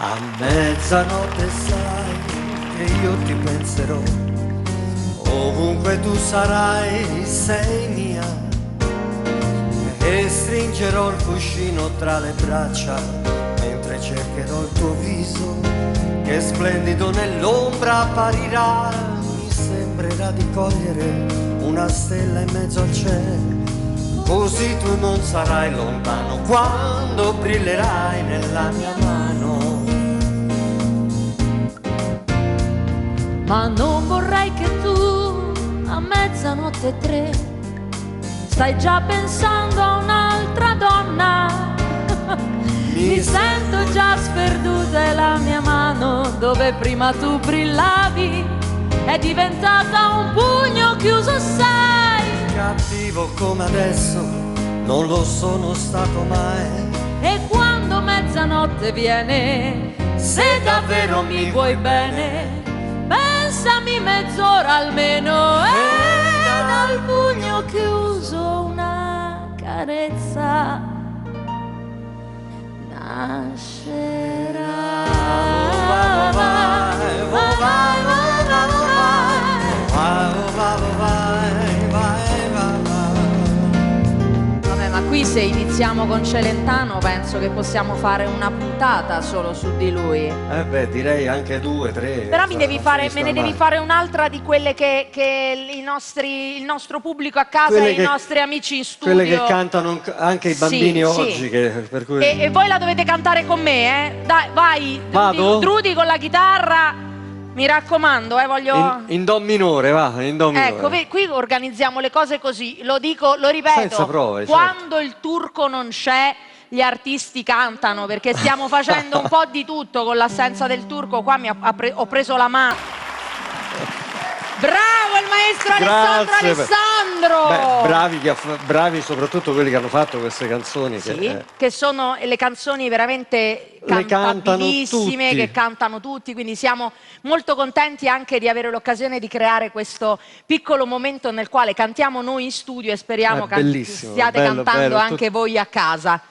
A mezzanotte sai che io ti penserò, ovunque tu sarai sei mia, e stringerò il cuscino tra le braccia mentre cercherò il tuo viso che splendido nell'ombra apparirà. Mi sembrerà di cogliere una stella in mezzo al cielo, così tu non sarai lontano quando brillerai nella mia mano. Ma non vorrei che tu a mezzanotte e 3 stai già pensando a un'altra donna. Mi sento già sperduta e la mia mano dove prima tu brillavi è diventata un pugno chiuso, sai. Cattivo come adesso non lo sono stato mai. E quando mezzanotte viene, se davvero mi vuoi bene, pensami mezz'ora almeno e dal pugno chiuso una carezza Vabbè, ma qui se iniziamo con Celentano penso che possiamo fare una puntata solo su di lui. Beh, direi anche 2, 3. Però me ne devi fare un'altra di quelle che il nostro pubblico a casa e i nostri amici in studio. Quelle che cantano anche i bambini Sì, oggi. sì. Per cui... E voi la dovete cantare con me, eh? Dai, vai, Vado? Drudy con la chitarra. Mi raccomando, voglio... In do minore, va, in do minore. Ecco, qui organizziamo le cose così, lo dico, lo ripeto, senza prove, quando il turco non c'è, gli artisti cantano, perché stiamo facendo un po' di tutto con l'assenza del turco. Qua ho preso la mano. Bravo il maestro Alessandro! Beh, bravi soprattutto quelli che hanno fatto queste canzoni. Sì, che sono le canzoni veramente cantabilissime, che cantano tutti, quindi siamo molto contenti anche di avere l'occasione di creare questo piccolo momento nel quale cantiamo noi in studio e speriamo che stiate cantando anche voi a casa.